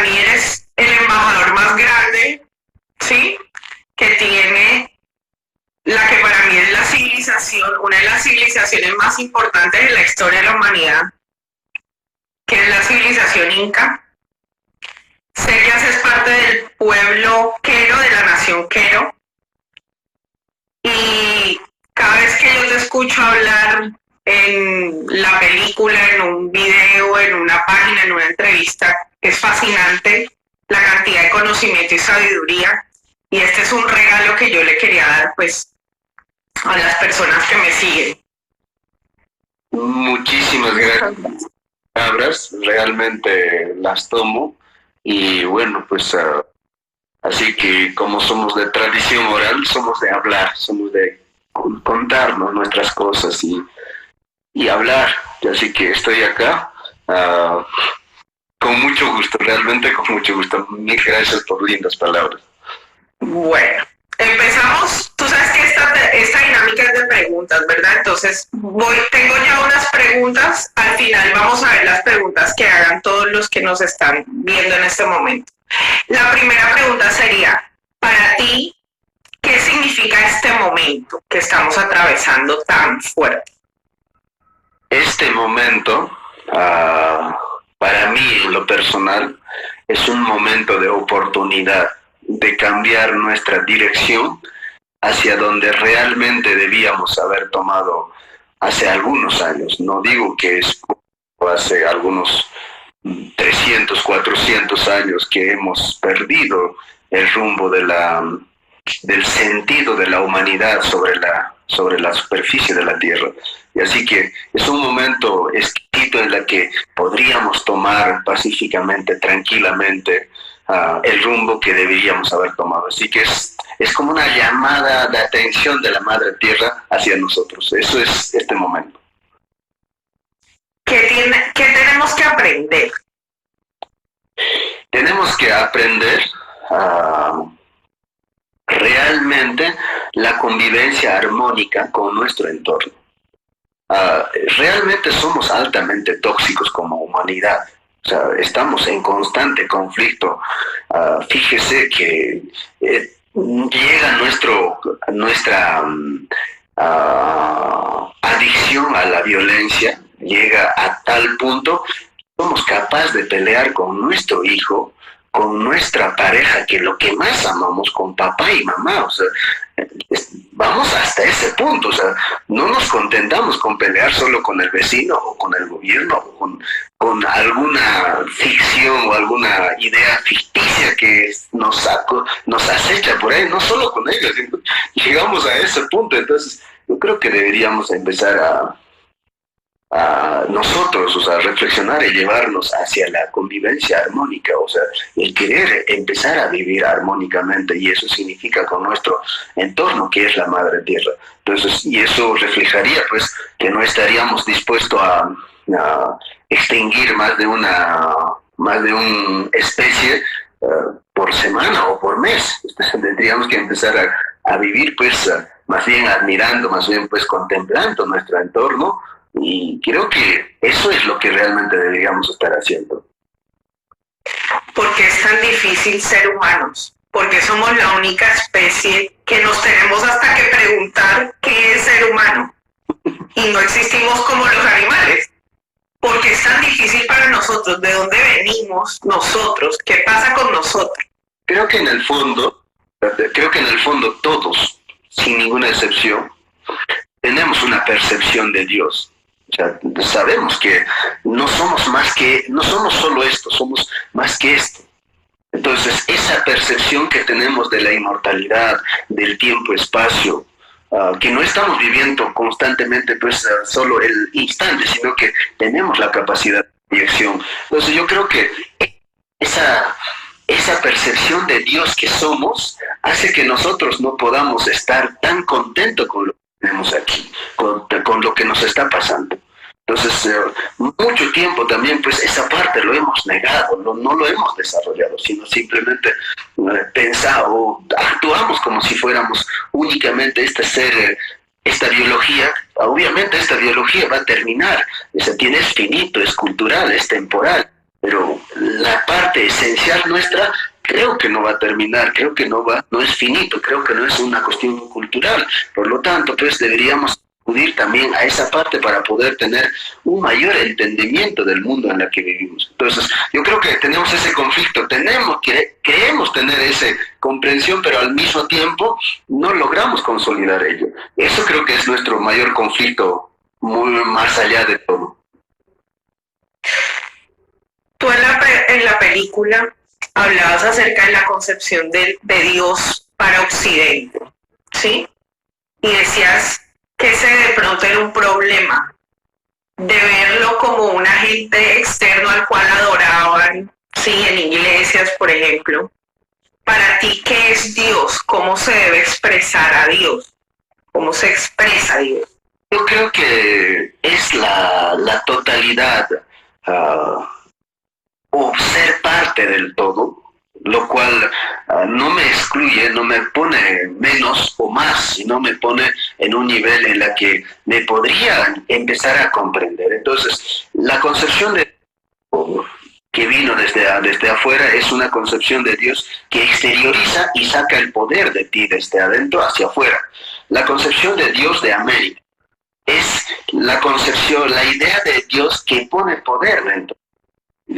para mí eres el embajador más grande, ¿sí? Que tiene la que para mí es la civilización, una de las civilizaciones más importantes de la historia de la humanidad, que es la civilización inca. Sé que haces parte del pueblo quero, de la nación quero, y cada vez que yo te escucho hablar en la película, en un video, en una página, en una entrevista, es fascinante la cantidad de conocimiento y sabiduría, y este es un regalo que yo le quería dar pues a las personas que me siguen. Muchísimas gracias. Palabras, realmente las tomo y bueno, pues así que como somos de tradición oral, somos de hablar, somos de contarnos nuestras cosas y hablar, así que estoy acá con mucho gusto, realmente con mucho gusto. Mil gracias por lindas palabras. Bueno, empezamos. Tú sabes que esta dinámica es de preguntas, ¿verdad? Entonces, tengo ya unas preguntas. Al final vamos a ver las preguntas que hagan todos los que nos están viendo en este momento. La primera pregunta sería, para ti, ¿qué significa este momento que estamos atravesando tan fuerte? Este momento, para mí en lo personal, es un momento de oportunidad de cambiar nuestra dirección hacia donde realmente debíamos haber tomado hace algunos años. No digo que es hace algunos 300, 400 años que hemos perdido el rumbo del sentido de la humanidad sobre la superficie de la Tierra. Y así que es un momento exquisito en el que podríamos tomar pacíficamente, tranquilamente, el rumbo que deberíamos haber tomado. Así que es como una llamada de atención de la Madre Tierra hacia nosotros. Eso es este momento. ¿Qué tenemos que aprender? Tenemos que aprender realmente la convivencia armónica con nuestro entorno. Realmente somos altamente tóxicos como humanidad. O sea, estamos en constante conflicto. Fíjese que llega nuestra adicción a la violencia, llega a tal punto que somos capaces de pelear con nuestro hijo, con nuestra pareja, que lo que más amamos, con papá y mamá. O sea, vamos hasta ese punto. O sea, no nos contentamos con pelear solo con el vecino o con el gobierno o con alguna ficción o alguna idea ficticia que nos acecha por ahí, no solo con ellos. Llegamos a ese punto. Entonces yo creo que deberíamos empezar a nosotros, o sea, reflexionar y llevarnos hacia la convivencia armónica, o sea, el querer empezar a vivir armónicamente, y eso significa con nuestro entorno, que es la Madre Tierra. Entonces, y eso reflejaría, pues, que no estaríamos dispuestos a extinguir más de una especie por semana o por mes. Entonces, tendríamos que empezar a vivir, pues, más bien admirando, más bien, pues, contemplando nuestro entorno. Y creo que eso es lo que realmente deberíamos estar haciendo. ¿Por qué es tan difícil ser humanos? Porque somos la única especie que nos tenemos hasta que preguntar qué es ser humano. Y no existimos como los animales. ¿Por qué es tan difícil para nosotros? ¿De dónde venimos nosotros? ¿Qué pasa con nosotros? Creo que en el fondo todos, sin ninguna excepción, tenemos una percepción de Dios. O sea, sabemos que no somos solo esto, somos más que esto. Entonces, esa percepción que tenemos de la inmortalidad, del tiempo-espacio, que no estamos viviendo constantemente, pues, solo el instante, sino que tenemos la capacidad de proyección. Entonces, yo creo que esa percepción de Dios que somos hace que nosotros no podamos estar tan contentos con lo que tenemos aquí, con lo que nos está pasando. Entonces, mucho tiempo también, pues, esa parte lo hemos negado, no lo hemos desarrollado, sino simplemente pensado, actuamos como si fuéramos únicamente este ser, esta biología. Obviamente esta biología va a terminar, es finito, es cultural, es temporal. pero la parte esencial nuestra creo que no va a terminar, creo que no es finito, creo que no es una cuestión cultural. Por lo tanto, pues deberíamos acudir también a esa parte para poder tener un mayor entendimiento del mundo en el que vivimos. Entonces, yo creo que tenemos ese conflicto, queremos tener esa comprensión, pero al mismo tiempo no logramos consolidar ello. Eso creo que es nuestro mayor conflicto, muy más allá de todo. Tú en la película hablabas acerca de la concepción de Dios para Occidente, ¿sí? Y decías que ese de pronto era un problema de verlo como un agente externo al cual adoraban, sí, en iglesias, por ejemplo. Para ti, ¿qué es Dios? ¿Cómo se debe expresar a Dios? ¿Cómo se expresa a Dios? Yo creo que es la totalidad, o ser parte del todo, lo cual no me excluye, no me pone menos o más, sino me pone en un nivel en la que me podría empezar a comprender. Entonces, la concepción de que vino desde afuera es una concepción de Dios que exterioriza y saca el poder de ti desde adentro hacia afuera. La concepción de Dios de América es la concepción, la idea de Dios que pone poder dentro.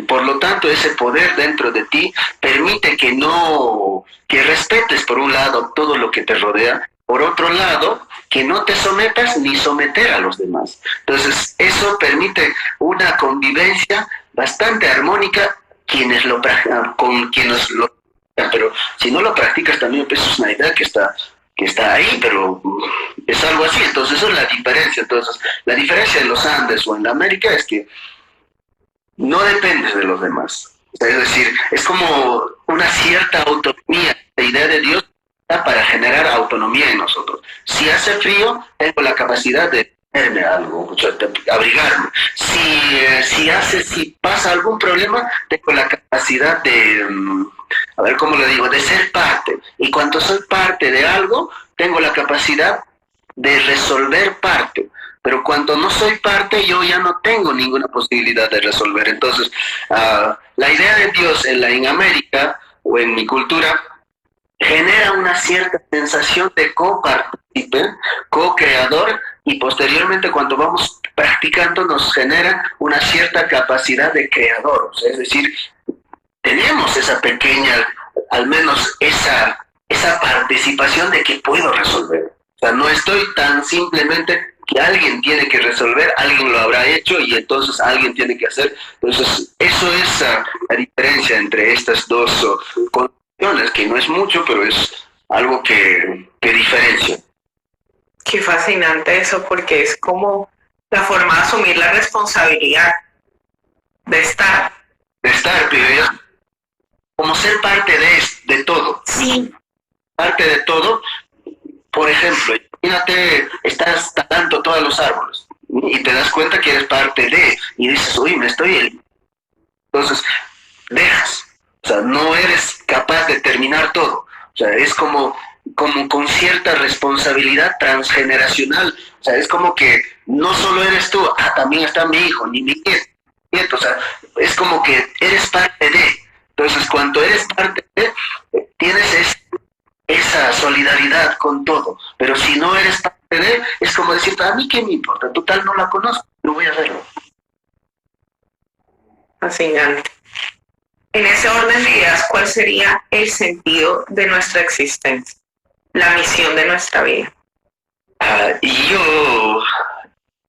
Por lo tanto, ese poder dentro de ti permite que respetes por un lado todo lo que te rodea, por otro lado, que no te sometas ni someter a los demás. Entonces, eso permite una convivencia bastante armónica con quienes lo practican, pero si no lo practicas también, pues es una idea que está ahí, pero es algo así. Entonces, eso es la diferencia. Entonces, la diferencia en los Andes o en la América es que no dependes de los demás. Es decir, es como una cierta autonomía. La idea de Dios está para generar autonomía en nosotros. Si hace frío, tengo la capacidad de ponerme algo, de abrigarme. Si pasa algún problema, tengo la capacidad de, a ver cómo lo digo, de ser parte. Y cuando soy parte de algo, tengo la capacidad de resolver parte. Pero cuando no soy parte, yo ya no tengo ninguna posibilidad de resolver. Entonces, la idea de Dios en América o en mi cultura genera una cierta sensación de copartícipe, co-creador, y posteriormente cuando vamos practicando nos genera una cierta capacidad de creador. O sea, es decir, tenemos esa pequeña, al menos esa participación de que puedo resolver. O sea, no estoy tan simplemente que alguien tiene que resolver, alguien lo habrá hecho y entonces alguien tiene que hacer. Entonces, eso es la diferencia entre estas dos concepciones, que no es mucho, pero es algo que diferencia. Qué fascinante eso, porque es como la forma de asumir la responsabilidad de estar. Pero como ser parte de todo. Sí. Parte de todo. Por ejemplo, imagínate, estás talando todos los árboles y te das cuenta que eres parte de, y dices, uy, Entonces, dejas. O sea, no eres capaz de terminar todo. O sea, es como con cierta responsabilidad transgeneracional. O sea, es como que no solo eres tú, también está mi hijo, ni mi nieto. O sea, es como que eres parte de. Entonces, cuando eres parte de, tienes esa solidaridad con todo. Pero si no eres parte de, es como decir, a mí qué me importa, total no la conozco, no voy a verlo. Fascinante. En ese orden de ideas, ¿cuál sería el sentido de nuestra existencia? La misión de nuestra vida. Y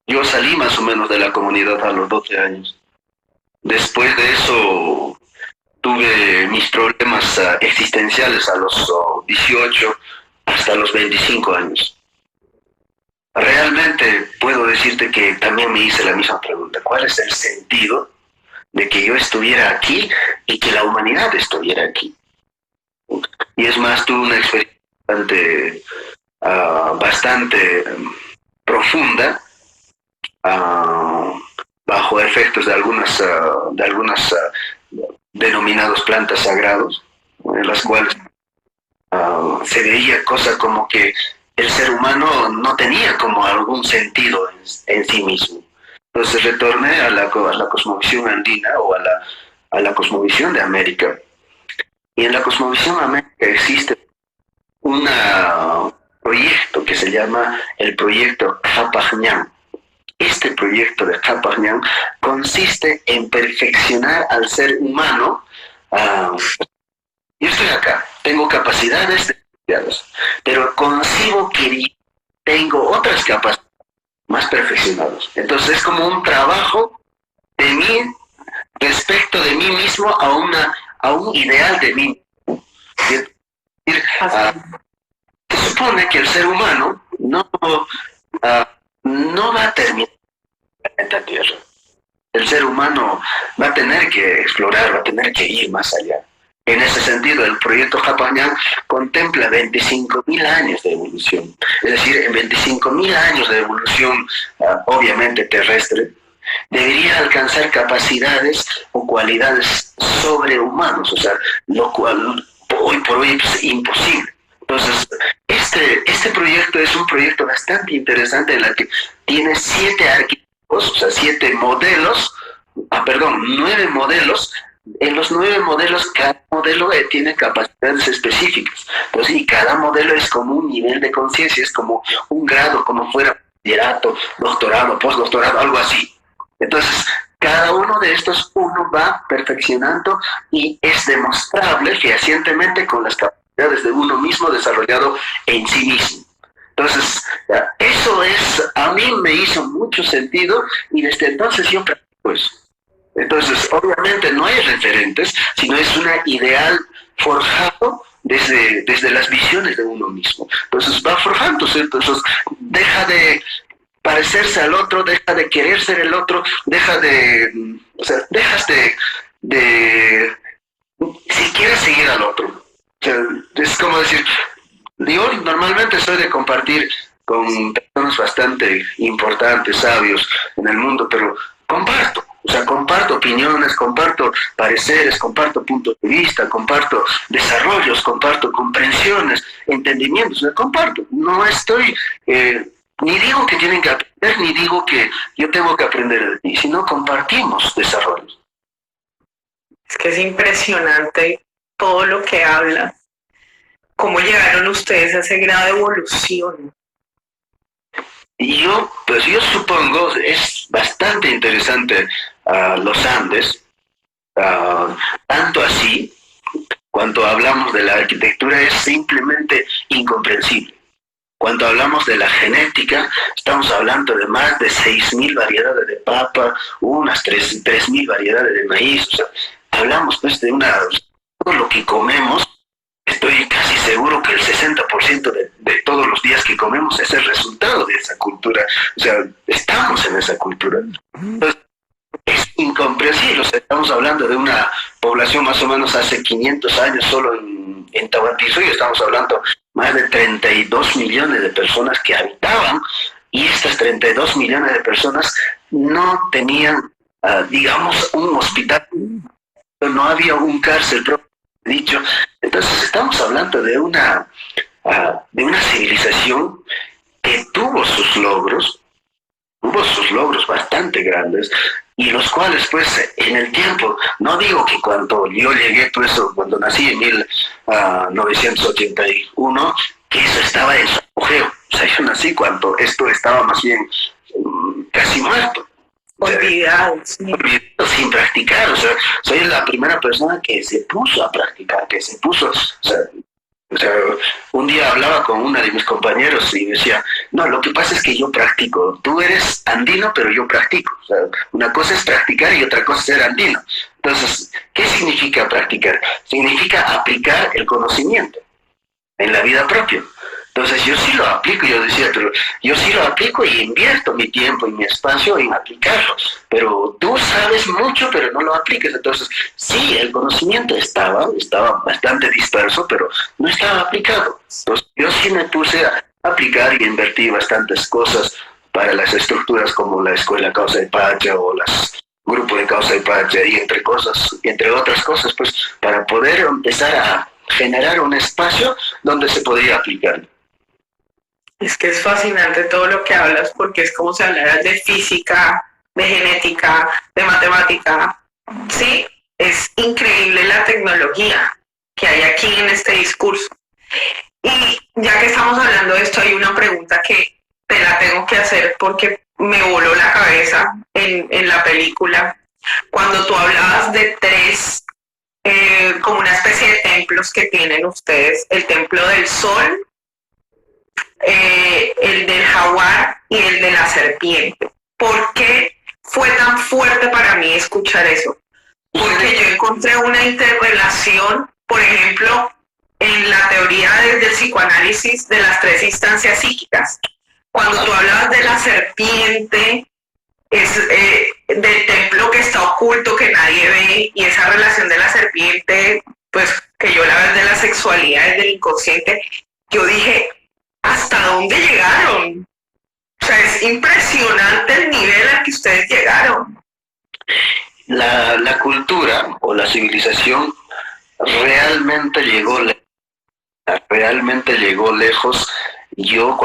yo salí más o menos de la comunidad a los 12 años. Después de eso tuve mis problemas existenciales a los 18 hasta los 25 años. Realmente puedo decirte que también me hice la misma pregunta. ¿Cuál es el sentido de que yo estuviera aquí y que la humanidad estuviera aquí? Y es más, tuve una experiencia bastante profunda, bajo efectos de algunas denominadas plantas sagrados, en las cuales se veía cosas como que el ser humano no tenía como algún sentido en sí mismo. Entonces retorné a la cosmovisión andina o a la cosmovisión de América. Y en la cosmovisión América existe un proyecto que se llama el proyecto Hapajñán. Este proyecto de Hapajñán consiste en perfeccionar al ser humano. Yo estoy acá, tengo capacidades pero concibo que tengo otras capacidades más perfeccionadas. Entonces es como un trabajo de mí respecto de mí mismo a un ideal de mí. Se supone que el ser humano no va a terminar en el planeta Tierra. El ser humano va a tener que explorar, va a tener que ir más allá. En ese sentido, el proyecto Hapajñán contempla 25.000 años de evolución. Es decir, en 25.000 años de evolución, obviamente terrestre, debería alcanzar capacidades o cualidades sobrehumanos, o sea, lo cual hoy por hoy es imposible. Entonces, este proyecto es un proyecto bastante interesante en el que tiene 7 arquetipos, o sea, 9 modelos. En los 9 modelos, cada modelo tiene capacidades específicas. Entonces, y cada modelo es como un nivel de conciencia, es como un grado, como fuera bachillerato, doctorado, postdoctorado, algo así. Entonces, cada uno de estos uno va perfeccionando y es demostrable fehacientemente con las capacidades de uno mismo desarrollado en sí mismo. Entonces, eso a mí me hizo mucho sentido y desde entonces yo practico eso. Entonces, obviamente no hay referentes, sino es un ideal forjado desde las visiones de uno mismo. Entonces va forjándose, entonces deja de parecerse al otro, deja de querer ser el otro, dejas de si quieres seguir al otro. O sea, es como decir, yo normalmente soy de compartir con personas bastante importantes, sabios en el mundo, pero comparto. O sea, comparto opiniones, comparto pareceres, comparto puntos de vista, comparto desarrollos, comparto comprensiones, entendimientos, comparto. No estoy, ni digo que tienen que aprender, ni digo que yo tengo que aprender de ti, sino compartimos desarrollos. Es que es impresionante todo lo que habla. ¿Cómo llegaron ustedes a ese grado de evolución? Y yo supongo, es bastante interesante los Andes, tanto así, cuando hablamos de la arquitectura es simplemente incomprensible. Cuando hablamos de la genética, estamos hablando de más de 6.000 variedades de papa, unas 3.000 variedades de maíz, o sea, hablamos pues de todo lo que comemos. Estoy casi seguro que el 60% de todos los días que comemos es el resultado de esa cultura. O sea, estamos en esa cultura. Entonces, es incomprensible. O sea, estamos hablando de una población más o menos hace 500 años solo en Tahuantinsuyo. Estamos hablando más de 32 millones de personas que habitaban y estas 32 millones de personas no tenían, digamos, un hospital. No había un cárcel propio. Dicho, entonces estamos hablando de una civilización que tuvo sus logros bastante grandes y los cuales pues en el tiempo, no digo que cuando yo llegué, pues cuando nací en 1981, que eso estaba en su apogeo, o sea, yo nací cuando esto estaba más bien casi muerto. Olvidado, sin practicar, o sea, soy la primera persona que se puso a practicar, o sea, un día hablaba con una de mis compañeros y decía, no, lo que pasa es que yo practico, tú eres andino, pero yo practico, o sea, una cosa es practicar y otra cosa es ser andino. Entonces, ¿qué significa practicar? Significa aplicar el conocimiento en la vida propia. Entonces yo sí lo aplico, yo decía, pero yo sí lo aplico y invierto mi tiempo y mi espacio en aplicarlo, pero tú sabes mucho, pero no lo aplicas. Entonces, sí, el conocimiento estaba bastante disperso, pero no estaba aplicado. Entonces, yo sí me puse a aplicar y invertí bastantes cosas para las estructuras como la Escuela Causa de Pacha o las Grupo de Causa de Pacha y entre otras cosas, pues para poder empezar a generar un espacio donde se podría aplicar. Es que es fascinante todo lo que hablas porque es como si hablaras de física, de genética, de matemática. Sí, es increíble la tecnología que hay aquí en este discurso. Y ya que estamos hablando de esto, hay una pregunta que te la tengo que hacer porque me voló la cabeza en la película. Cuando tú hablabas de tres, como una especie de templos que tienen ustedes, el templo del sol, el del jaguar y el de la serpiente. ¿Por qué fue tan fuerte para mí escuchar eso? Porque yo encontré una interrelación, por ejemplo, en la teoría del psicoanálisis de las tres instancias psíquicas. Cuando tú hablabas de la serpiente, es del templo que está oculto, que nadie ve, y esa relación de la serpiente, pues que yo la veo de la sexualidad, desde el inconsciente, yo dije, ¿hasta dónde llegaron? O sea, es impresionante el nivel al que ustedes llegaron. La cultura o la civilización realmente llegó lejos. Yo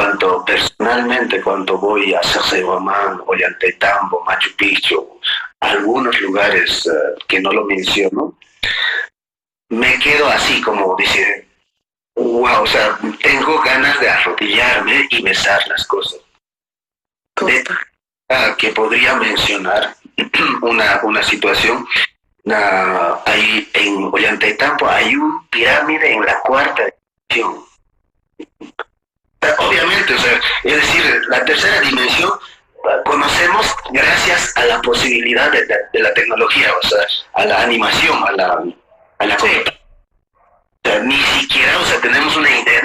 personalmente cuando voy a Sacsayhuamán, Ollantaytambo, Machu Picchu, algunos lugares que no lo menciono, me quedo así como dice, wow, o sea, tengo ganas de arrodillarme y besar las cosas. Que podría mencionar una situación. Ahí en Ollantaytambo hay un pirámide en la cuarta dimensión. Obviamente, o sea, es decir, la tercera dimensión conocemos gracias a la posibilidad de la tecnología, o sea, a la animación, a la sí. O sea, ni siquiera, o sea, tenemos una idea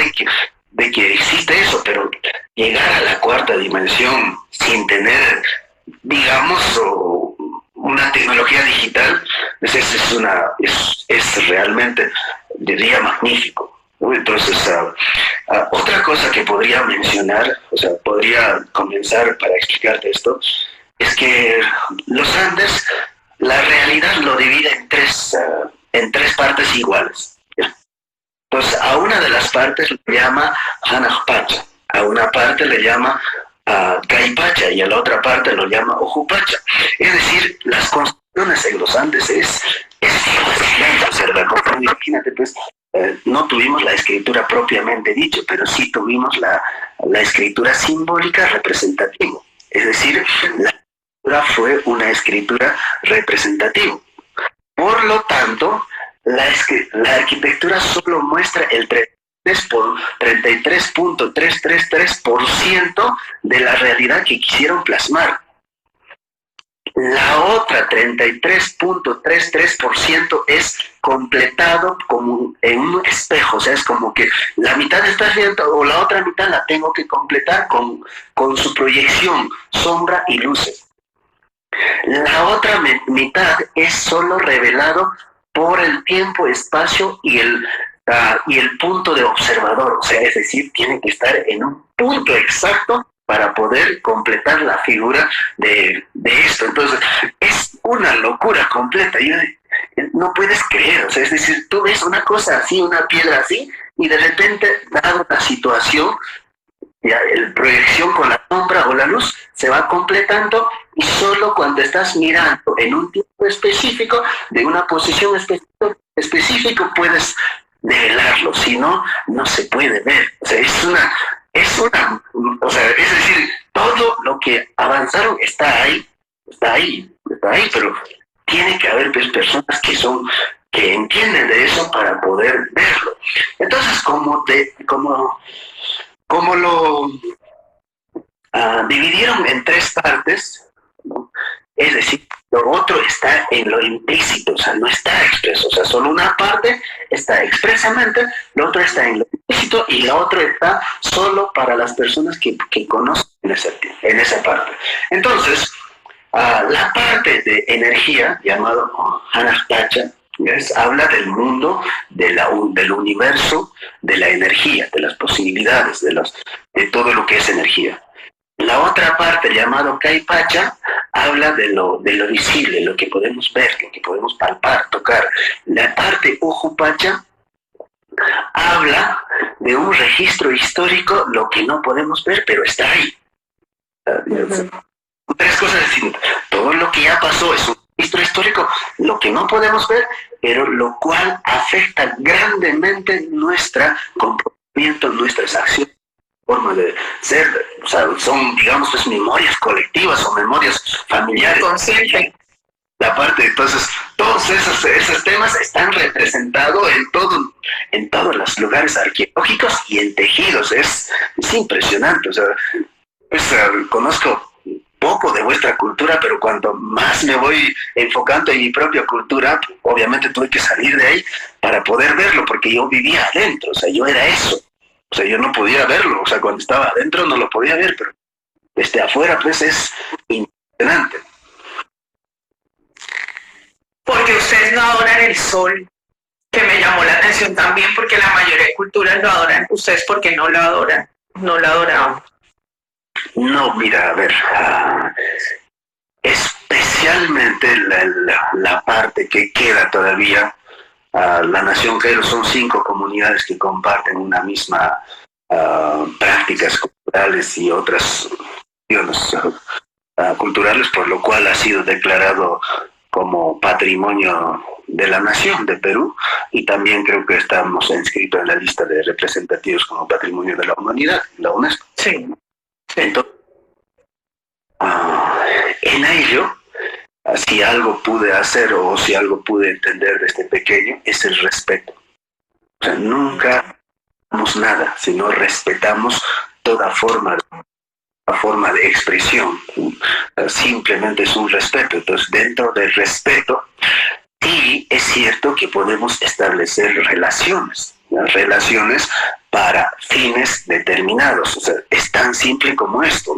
de que existe eso, pero llegar a la cuarta dimensión sin tener, digamos, una tecnología digital, es realmente, diría, magnífico. Entonces, otra cosa que podría mencionar, o sea, podría comenzar para explicarte esto, es que los Andes, la realidad lo divide en tres partes iguales. Entonces, a una de las partes le llama Hanajpacha, a una parte le llama Caipacha y a la otra parte lo llama Ojupacha. Es decir, las construcciones en los Andes es fascinante observar. Imagínate, pues, no tuvimos la escritura propiamente dicho, pero sí tuvimos la escritura simbólica representativa. Es decir, la escritura fue una escritura representativa. Por lo tanto, la arquitectura solo muestra el 33.333% de la realidad que quisieron plasmar. La otra 33.33% es completado como en un espejo, o sea, es como que la mitad está viendo o la otra mitad la tengo que completar con su proyección, sombra y luces. La otra mitad es solo revelado por el tiempo, espacio y el punto de observador, o sea, es decir, tiene que estar en un punto exacto para poder completar la figura de esto. Entonces, es una locura completa. No puedes creer, o sea, es decir, tú ves una cosa así, una piedra así, y de repente, dada una situación, ya la proyección con la sombra o la luz se va completando, y solo cuando estás mirando en un tiempo específico, de una posición específica, puedes develarlo, si no, no se puede ver. O sea, o sea, es decir, todo lo que avanzaron está ahí, pero tiene que haber pues, personas que entienden de eso para poder verlo. Entonces, como lo dividieron en tres partes, ¿no? Es decir, lo otro está en lo implícito, o sea, no está expreso, o sea, solo una parte está expresamente, lo otro está en lo implícito y la otra está solo para las personas que conocen en esa parte. Entonces, la parte de energía, llamado Hanajpacha, habla del mundo, del universo, de la energía, de las posibilidades, de todo lo que es energía. La otra parte, llamado Caipacha, habla de lo visible, lo que podemos ver, lo que podemos palpar, tocar. La parte Ojupacha habla de un registro histórico, lo que no podemos ver, pero está ahí. Tres cosas distintas. Todo lo que ya pasó es un registro histórico, lo que no podemos ver, pero lo cual afecta grandemente nuestro comportamiento, nuestras acciones, forma de ser, o sea, son, digamos, pues, memorias colectivas o memorias familiares. Consciente. La parte, entonces, todos esos temas están representados en todos los lugares arqueológicos y en tejidos. Es impresionante. O sea, pues, conozco poco de vuestra cultura, pero cuanto más me voy enfocando en mi propia cultura, obviamente tuve que salir de ahí para poder verlo, porque yo vivía adentro, o sea, yo era eso. O sea, yo no podía verlo, o sea, cuando estaba adentro no lo podía ver, pero desde afuera, pues, es impresionante. Porque ustedes no adoran el sol, que me llamó la atención también, porque la mayoría de culturas lo adoran. ¿Ustedes por qué no lo adoran? No lo adoraban. No, mira, a ver, especialmente la parte que queda todavía, la nación Quero son 5 comunidades que comparten una misma prácticas culturales y otras cuestiones culturales, por lo cual ha sido declarado como patrimonio de la nación de Perú, y también creo que estamos inscritos en la lista de representativos como patrimonio de la humanidad, la UNESCO. Sí. Entonces, en ello, si algo pude hacer o si algo pude entender desde pequeño, es el respeto. O sea, nunca hacemos nada, sino respetamos toda forma de expresión. Simplemente es un respeto. Entonces, dentro del respeto, sí es cierto que podemos establecer relaciones, ¿no? Relaciones para fines determinados. O sea, es tan simple como esto.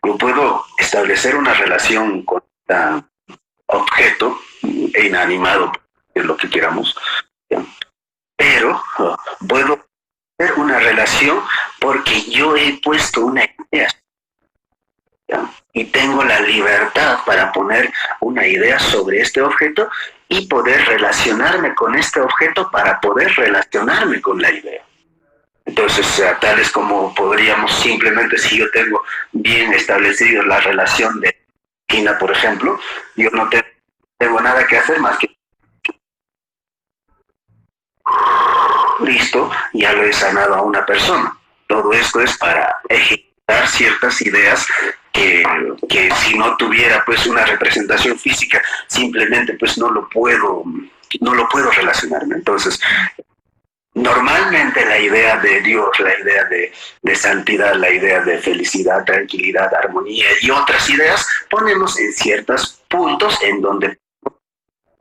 Yo puedo establecer una relación con un objeto inanimado, lo que queramos, ¿ya? Pero puedo hacer una relación porque yo he puesto una idea, ¿ya? Y tengo la libertad para poner una idea sobre este objeto y poder relacionarme con este objeto para poder relacionarme con la idea. Entonces, tales como podríamos simplemente, si yo tengo bien establecido la relación de esquina, por ejemplo, yo no tengo nada que hacer más que listo, ya lo he sanado a una persona. Todo esto es para ejecutar ciertas ideas que si no tuviera pues una representación física, simplemente pues no lo puedo relacionarme. Entonces, normalmente la idea de Dios, la idea de santidad, la idea de felicidad, tranquilidad, armonía y otras ideas, ponemos en ciertos puntos en donde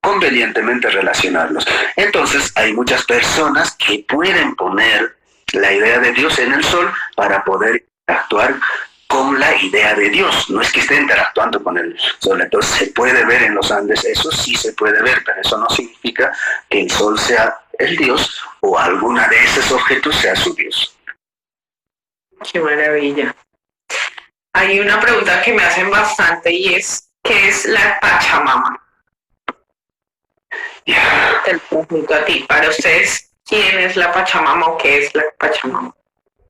convenientemente relacionarlos. Entonces, hay muchas personas que pueden poner la idea de Dios en el sol para poder actuar con la idea de Dios. No es que esté interactuando con el sol. Entonces, se puede ver en los Andes, eso sí se puede ver, pero eso no significa que el sol sea el Dios o alguna de esos objetos sea su Dios. Qué maravilla. Hay una pregunta que me hacen bastante y es, ¿qué es la Pachamama? Te lo pregunto a ti. Para ustedes, ¿quién es la Pachamama o qué es la Pachamama?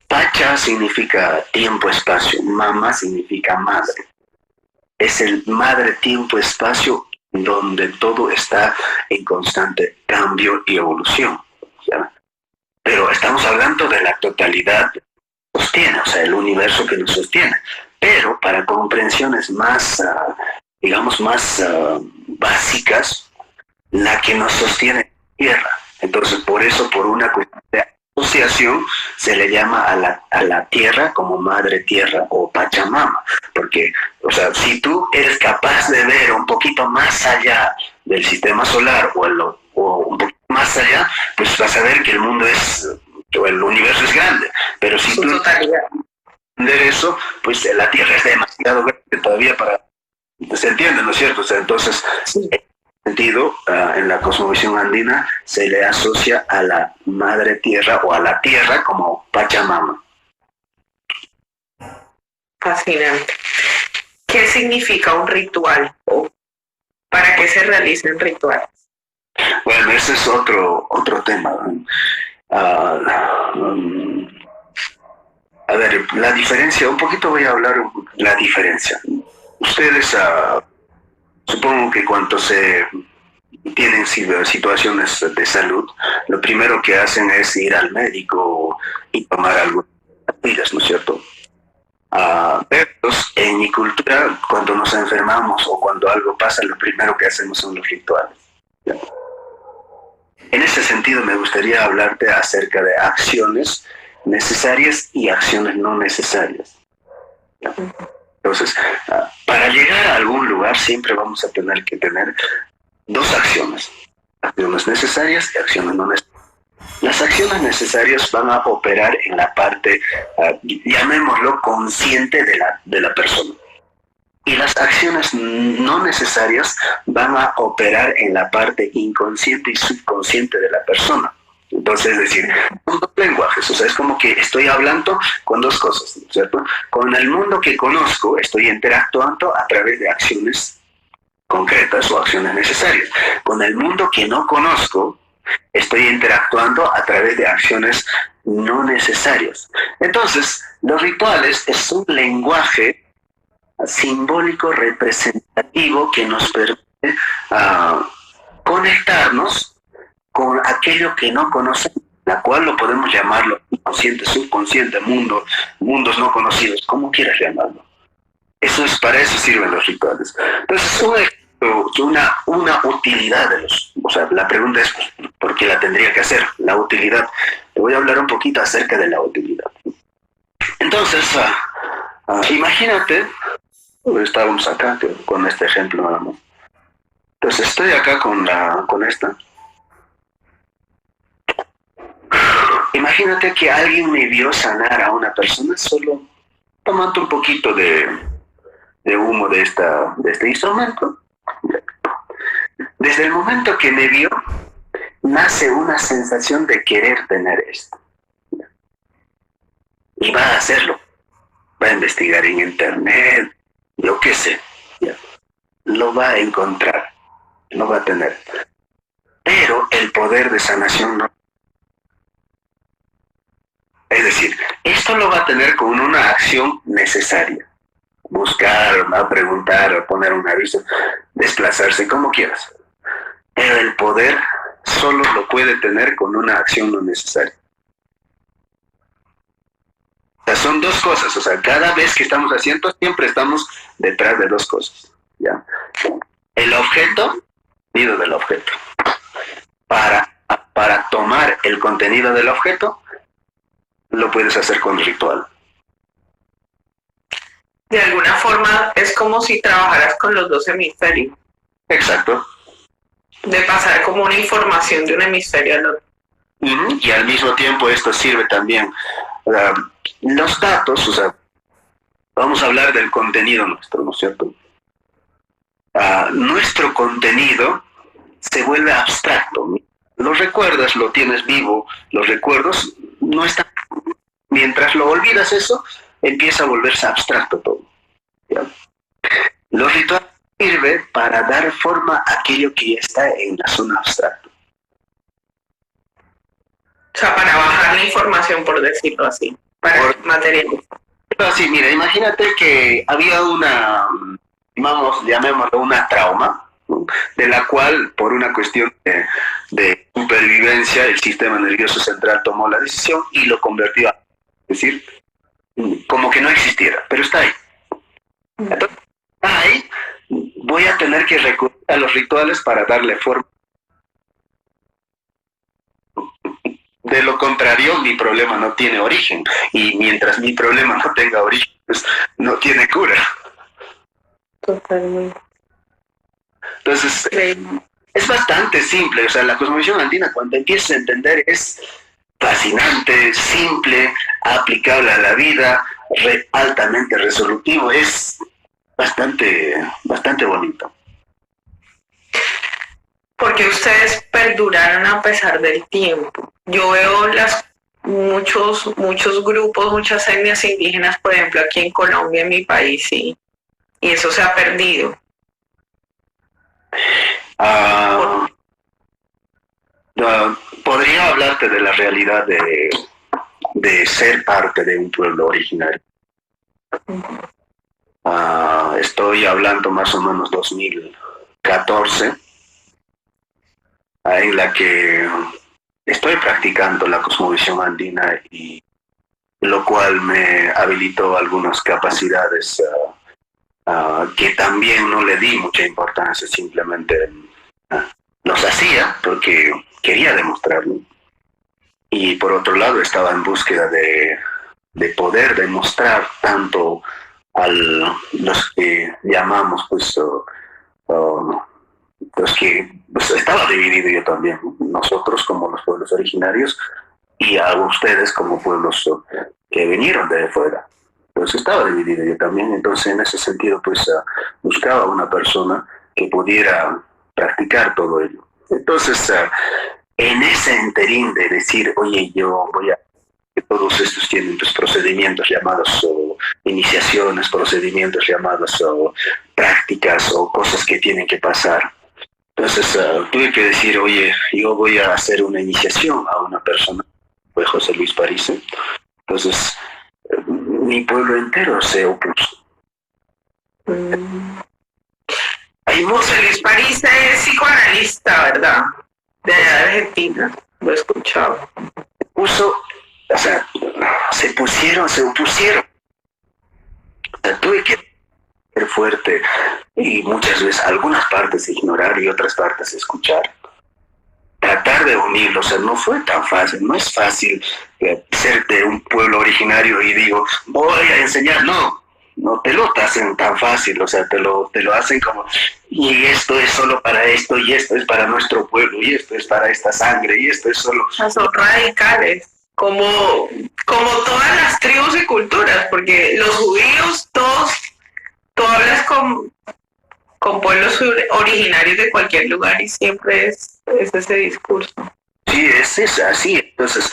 Pacha significa tiempo, espacio. Mama significa madre. Es el madre, tiempo, espacio donde todo está en constante cambio y evolución, ¿ya? Pero estamos hablando de la totalidad que nos sostiene, o sea, el universo que nos sostiene. Pero para comprensiones más, digamos, más básicas, la que nos sostiene es la Tierra. Entonces, por eso, por una cuestión de asociación, se le llama a la Tierra como Madre Tierra o Pachamama. Porque, o sea, si tú eres capaz de ver un poquito más allá del sistema solar o un poquito más allá, pues vas a ver que el mundo o el universo es grande. Pero si tú entender eso, pues la Tierra es demasiado grande todavía para... ¿Se entiende, no es cierto? O sea, entonces... Sí. Sentido, en la cosmovisión andina se le asocia a la madre tierra o a la tierra como Pachamama. Fascinante. ¿Qué significa un ritual? ¿Para qué se realizan rituales? Bueno, ese es otro tema. A ver, la diferencia, un poquito voy a hablar la diferencia. Ustedes Supongo que cuando se tienen situaciones de salud, lo primero que hacen es ir al médico y tomar algunas pastillas, ¿no es cierto? Pero en mi cultura, cuando nos enfermamos o cuando algo pasa, lo primero que hacemos son los rituales, ¿ya? En ese sentido, me gustaría hablarte acerca de acciones necesarias y acciones no necesarias, ¿ya? Entonces, para llegar a algún lugar siempre vamos a tener que tener dos acciones necesarias y acciones no necesarias. Las acciones necesarias van a operar en la parte, llamémoslo, consciente de la persona. Y las acciones no necesarias van a operar en la parte inconsciente y subconsciente de la persona. Entonces, es decir, son dos lenguajes, o sea, es como que estoy hablando con dos cosas, ¿cierto? Con el mundo que conozco estoy interactuando a través de acciones concretas o acciones necesarias. Con el mundo que no conozco estoy interactuando a través de acciones no necesarias. Entonces, los rituales es un lenguaje simbólico representativo que nos permite conectarnos con aquello que no conocemos, la cual lo podemos llamarlo inconsciente, subconsciente, mundos no conocidos, como quieras llamarlo. Para eso sirven los rituales. Entonces, una utilidad de los, o sea, la pregunta es, ¿por qué la tendría que hacer? La utilidad. Te voy a hablar un poquito acerca de la utilidad. Entonces, imagínate, estábamos acá con este ejemplo nada más. Entonces, estoy acá con esta. Imagínate que alguien me vio sanar a una persona solo tomando un poquito de humo de este instrumento. Desde el momento que me vio, nace una sensación de querer tener esto. Y va a hacerlo. Va a investigar en internet, yo qué sé. Lo va a encontrar, lo va a tener. Pero el poder de sanación no. Es decir, esto lo va a tener con una acción necesaria. Buscar, a preguntar, a poner un aviso, desplazarse, como quieras. Pero el poder solo lo puede tener con una acción no necesaria. O sea, son dos cosas. O sea, cada vez que estamos haciendo, siempre estamos detrás de dos cosas, ¿ya? El objeto, contenido del objeto. Para tomar el contenido del objeto, lo puedes hacer con ritual. De alguna forma es como si trabajaras con los dos hemisferios. Exacto. De pasar como una información de un hemisferio al otro. Y al mismo tiempo esto sirve también. Los datos, o sea, vamos a hablar del contenido nuestro, ¿no es cierto? Nuestro contenido se vuelve abstracto. Lo recuerdas, lo tienes vivo, los recuerdos no están. Mientras lo olvidas eso, empieza a volverse abstracto todo, ¿ya? Los rituales sirven para dar forma a aquello que ya está en la zona abstracta. O sea, para bajar la información, por decirlo así, para materializar. Sí, mira, imagínate que había llamémoslo una trauma, ¿no? De la cual, por una cuestión de supervivencia, el sistema nervioso central tomó la decisión y lo convirtió a, es decir, como que no existiera, pero está ahí. Entonces, ahí voy a tener que recurrir a los rituales para darle forma. De lo contrario, mi problema no tiene origen. Y mientras mi problema no tenga origen, pues no tiene cura. Totalmente. Entonces, es bastante simple. O sea, la cosmovisión andina, cuando empiezas a entender, es fascinante, simple, aplicable a la vida, altamente resolutivo. Es bastante bonito. Porque ustedes perduraron a pesar del tiempo. Yo veo muchos grupos, muchas etnias indígenas, por ejemplo, aquí en Colombia, en mi país, y eso se ha perdido. Podría hablarte de la realidad de ser parte de un pueblo originario. Estoy hablando más o menos 2000 14, en la que estoy practicando la cosmovisión andina y lo cual me habilitó algunas capacidades que también no le di mucha importancia, simplemente los hacía porque quería demostrarlo. Y por otro lado estaba en búsqueda de poder demostrar tanto a los que llamamos pues los que pues, estaba dividido yo también, nosotros como los pueblos originarios y a ustedes como pueblos que vinieron de fuera. Entonces estaba dividido yo también, entonces en ese sentido pues buscaba una persona que pudiera practicar todo ello. Entonces en ese interín de decir, oye, yo voy a... Todos estos tienen pues, procedimientos llamados iniciaciones, procedimientos llamados prácticas o cosas que tienen que pasar. Entonces tuve que decir, oye, yo voy a hacer una iniciación a una persona, fue José Luis Parise. Entonces mi pueblo entero se opuso. José Luis Parise es psicoanalista, ¿verdad? De Argentina, lo he escuchado. O sea, se opusieron. O sea, tuve que ser fuerte y muchas veces algunas partes ignorar y otras partes escuchar. Tratar de unirlo, o sea, no fue tan fácil, no es fácil ser de un pueblo originario y digo, voy a enseñar, no te lo hacen tan fácil, o sea, te lo hacen como, y esto es solo para esto, y esto es para nuestro pueblo, y esto es para esta sangre, y esto es solo... Son radicales. Como todas las tribus y culturas, porque los judíos, tú hablas con pueblos originarios de cualquier lugar y siempre es ese discurso. Sí, es así. Entonces,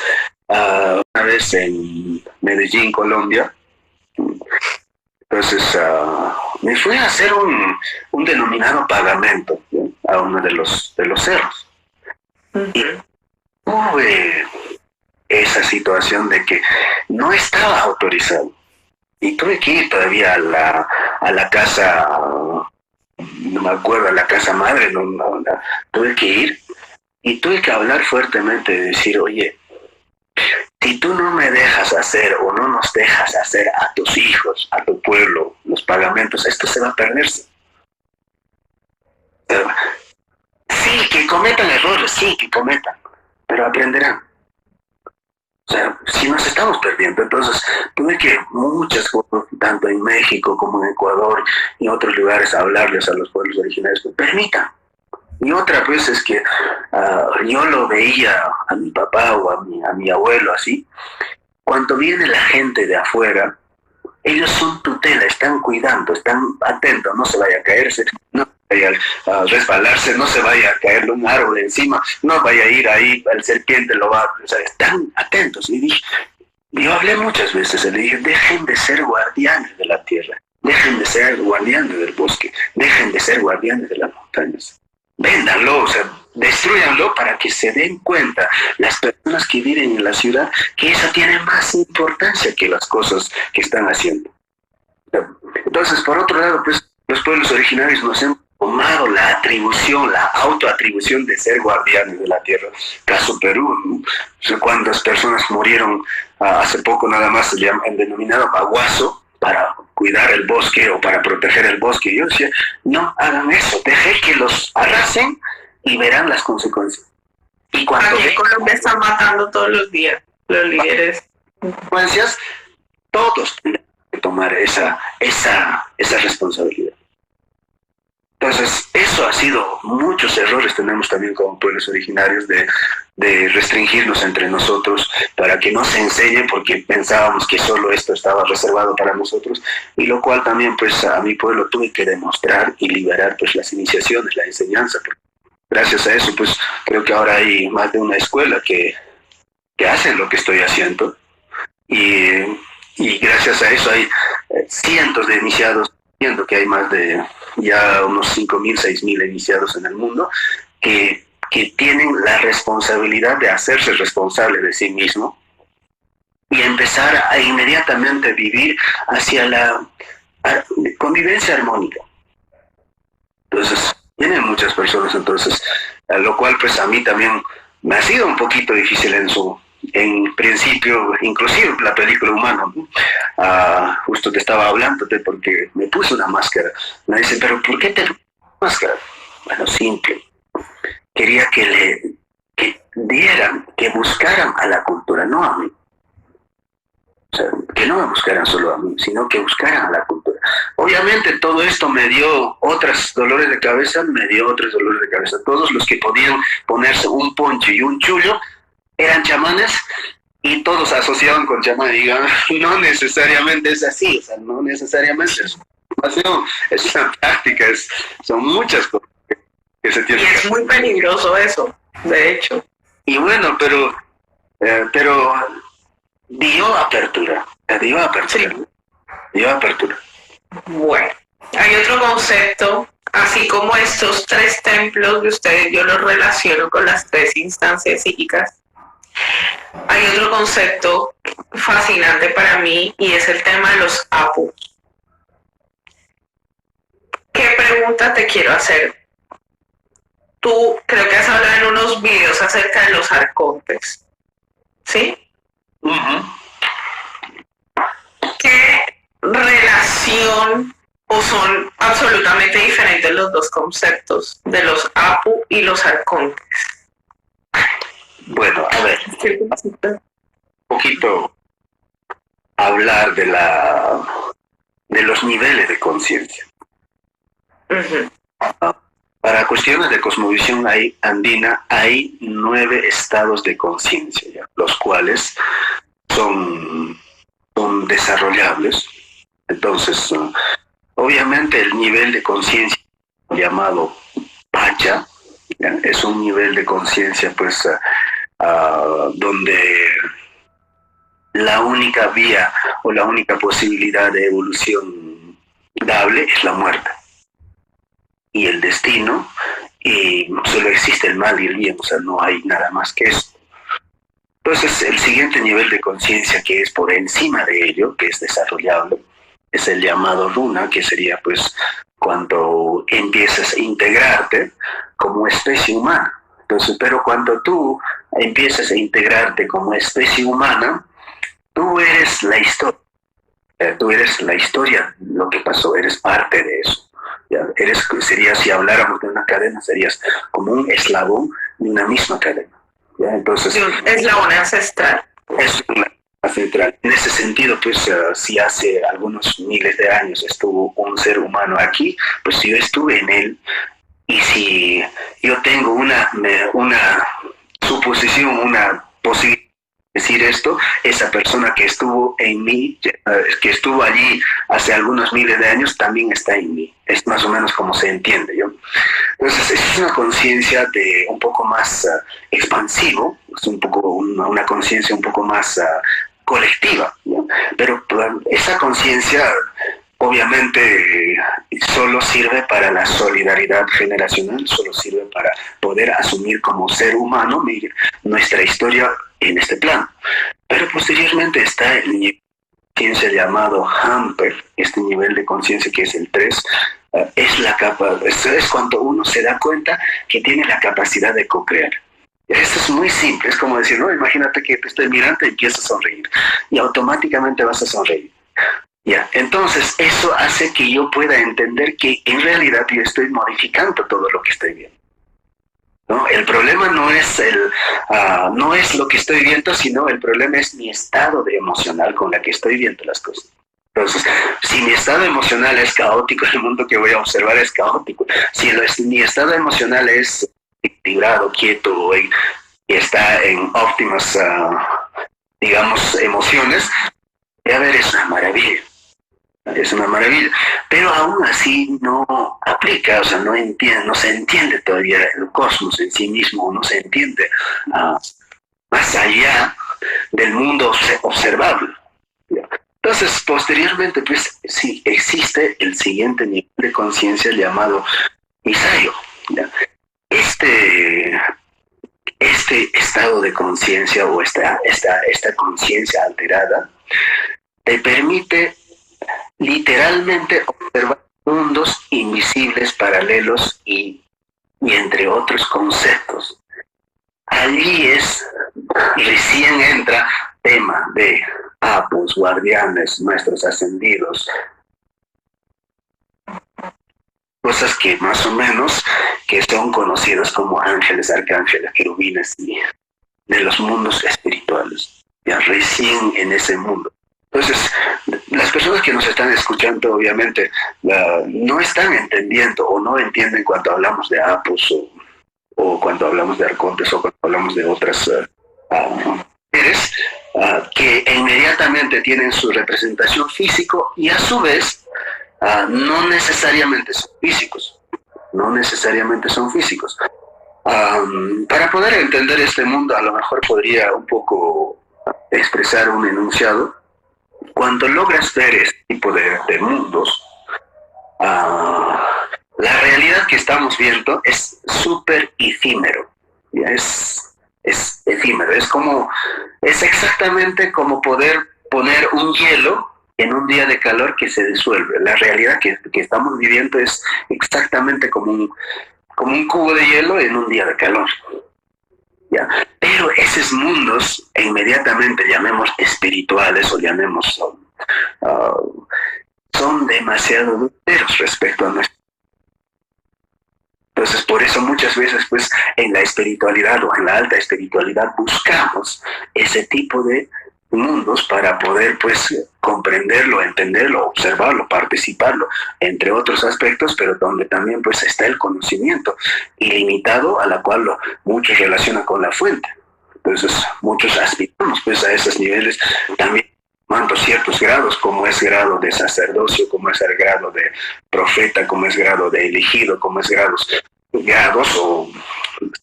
una vez en Medellín, Colombia, entonces me fui a hacer un denominado pagamento, ¿sí? A uno de los cerros. Uh-huh. Y tuve esa situación de que no estaba autorizado y tuve que ir todavía a la casa, no me acuerdo, a la casa madre, tuve que ir y tuve que hablar fuertemente, de decir, oye, si tú no me dejas hacer o no nos dejas hacer a tus hijos, a tu pueblo, los pagamentos, esto se va a perderse. Sí, que cometan errores, sí, que cometan, pero aprenderán. O sea, si nos estamos perdiendo, entonces tuve que muchas cosas, tanto en México como en Ecuador y otros lugares, hablarles a los pueblos originarios que permitan. Y otra vez es que yo lo veía a mi papá o a mi abuelo así, cuando viene la gente de afuera, ellos son tutela, están cuidando, están atentos, no se vaya a caerse, no vaya a resbalarse, no se vaya a caerle un árbol encima, no vaya a ir ahí, el serpiente lo va, o sea, están atentos. Y dije, yo hablé muchas veces, le dije, dejen de ser guardianes de la tierra, dejen de ser guardianes del bosque, dejen de ser guardianes de las montañas. Véndanlo, o sea, destruyanlo para que se den cuenta las personas que viven en la ciudad que eso tiene más importancia que las cosas que están haciendo. Entonces, por otro lado, pues los pueblos originarios nos han tomado la atribución, la autoatribución de ser guardianes de la tierra. Caso Perú, ¿no? O sea, cuántas personas murieron hace poco nada más, el denominado baguazo, para cuidar el bosque o para proteger el bosque. Yo decía, no hagan eso, dejen que los arrasen y verán las consecuencias. Y cuando aquí Colombia está matando todos los días los líderes. Consecuencias, todos tienen que tomar esa responsabilidad. Entonces, eso ha sido, muchos errores tenemos también como pueblos originarios de restringirnos entre nosotros para que no se enseñe, porque pensábamos que solo esto estaba reservado para nosotros, y lo cual también pues a mi pueblo tuve que demostrar y liberar pues las iniciaciones, la enseñanza. Gracias a eso pues creo que ahora hay más de una escuela que hacen lo que estoy haciendo, y gracias a eso hay cientos de iniciados, viendo que hay más de ya unos 5.000, 6.000 iniciados en el mundo que tienen la responsabilidad de hacerse responsable de sí mismo y empezar a inmediatamente vivir hacia la convivencia armónica. Entonces, tienen muchas personas, entonces, lo cual pues a mí también me ha sido un poquito difícil en principio, inclusive la película Humano, ¿no? Justo te estaba hablando porque me puse una máscara. Me dicen, pero ¿por qué te puse una máscara? Bueno, simple. Quería que dieran, que buscaran a la cultura, no a mí. O sea, que no me buscaran solo a mí, sino que buscaran a la cultura. Obviamente todo esto me dio otros dolores de cabeza, Todos los que podían ponerse un poncho y un chullo eran chamanes y todos asociaban con chamán. Digan, no necesariamente es así, o sea, no necesariamente es una práctica, son muchas cosas que se tienen. Y es muy peligroso eso, de hecho. Y bueno, pero dio apertura. Bueno, hay otro concepto, así como estos 3 templos de ustedes, yo los relaciono con las 3 instancias psíquicas. Hay otro concepto fascinante para mí y es el tema de los Apu. ¿Qué pregunta te quiero hacer? Tú creo que has hablado en unos videos acerca de los arcontes, ¿sí? Uh-huh. ¿Qué relación o son absolutamente diferentes los dos conceptos de los Apu y los arcontes? Bueno, a ver, un poquito hablar de los niveles de conciencia. Uh-huh. Para cuestiones de cosmovisión andina hay 9 estados de conciencia, los cuales son desarrollables. Entonces, obviamente el nivel de conciencia llamado Pacha, ¿ya? Es un nivel de conciencia pues donde la única vía o la única posibilidad de evolución dable es la muerte y el destino, y solo existe el mal y el bien, o sea, no hay nada más que eso. Entonces, el siguiente nivel de conciencia que es por encima de ello, que es desarrollable, es el llamado Runa, que sería pues cuando empiezas a integrarte como especie humana. Entonces, pero cuando tú empiezas a integrarte como especie humana, tú eres la historia. Tú eres la historia, lo que pasó, eres parte de eso. Serías, si habláramos de una cadena, serías como un eslabón de una misma cadena. ¿Ya? Entonces, eslabón ancestral. Es una central. En ese sentido, pues, si hace algunos miles de años estuvo un ser humano aquí, pues yo estuve en él. Y si yo tengo una suposición, una posibilidad de decir esto, esa persona que estuvo en mí, que estuvo allí hace algunos miles de años, también está en mí. Es más o menos como se entiende, ¿yo? Entonces, es una conciencia de un poco más expansivo, es una conciencia un poco más colectiva, ¿no? Pero esa conciencia obviamente solo sirve para la solidaridad generacional, solo sirve para poder asumir como ser humano nuestra historia en este plano. Pero posteriormente está el nivel de conciencia llamado Hamper, este nivel de conciencia que es el 3, es cuando uno se da cuenta que tiene la capacidad de co-crear. Esto es muy simple, es como decir, no, imagínate que te estoy mirando y empiezas a sonreír, y automáticamente vas a sonreír. Ya, entonces eso hace que yo pueda entender que en realidad yo estoy modificando todo lo que estoy viendo, ¿no? El problema no es lo que estoy viendo, sino el problema es mi estado emocional con la que estoy viendo las cosas. Entonces, si mi estado emocional es caótico, el mundo que voy a observar es caótico. Si mi estado emocional es equilibrado, quieto y está en óptimas, digamos, emociones, a ver, es una maravilla. Es una maravilla, pero aún así no aplica, o sea, no se entiende todavía el cosmos en sí mismo, no se entiende más allá del mundo observable. Entonces, posteriormente, pues sí, existe el siguiente nivel de conciencia llamado Misayo. Este estado de conciencia o esta conciencia alterada te permite literalmente observar mundos invisibles, paralelos y y entre otros conceptos. Allí recién entra tema de apos, guardianes, maestros ascendidos, cosas que más o menos que son conocidas como ángeles, arcángeles, querubines y de los mundos espirituales, ya recién en ese mundo. Entonces, las personas que nos están escuchando, obviamente, no están entendiendo o no entienden cuando hablamos de apos o cuando hablamos de arcontes o cuando hablamos de otras seres que inmediatamente tienen su representación físico y a su vez no necesariamente son físicos. No necesariamente son físicos. Para poder entender este mundo, a lo mejor podría un poco expresar un enunciado. Cuando logras ver este tipo de mundos, la realidad que estamos viendo es súper efímero. ¿Ya? Es efímero. Es exactamente como poder poner un hielo en un día de calor que se disuelve. La realidad que estamos viviendo es exactamente como un cubo de hielo en un día de calor. ¿Ya? Pero esos mundos, inmediatamente llamemos espirituales o llamemos, son demasiado duros respecto a nuestro. Entonces, por eso muchas veces, pues, en la espiritualidad o en la alta espiritualidad buscamos ese tipo de mundos para poder, pues, comprenderlo, entenderlo, observarlo, participarlo, entre otros aspectos, pero donde también, pues, está el conocimiento ilimitado a la cual muchos relacionan con la fuente. Entonces, muchos aspiramos, pues, a esos niveles también, tomando ciertos grados, como es grado de sacerdocio, como es el grado de profeta, como es grado de elegido, como es grados o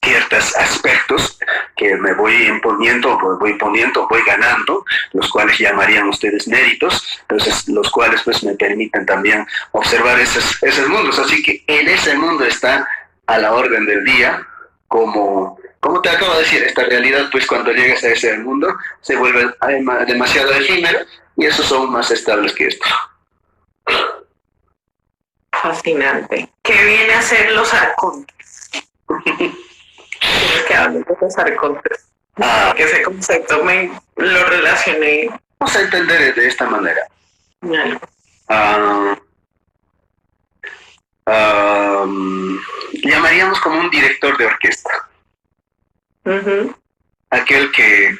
ciertos aspectos que me voy imponiendo, voy ganando, los cuales llamarían ustedes méritos, entonces los cuales pues me permiten también observar esos mundos. Así que en ese mundo está a la orden del día, como te acabo de decir, esta realidad, pues cuando llegas a ese mundo, se vuelve demasiado efímero y esos son más estables que esto. Fascinante. ¿Qué viene a ser los arcontes? Que hablar de los arcontes. Que ese concepto lo relacioné. Vamos a entender de esta manera. Llamaríamos como un director de orquesta. Uh-huh. Aquel que,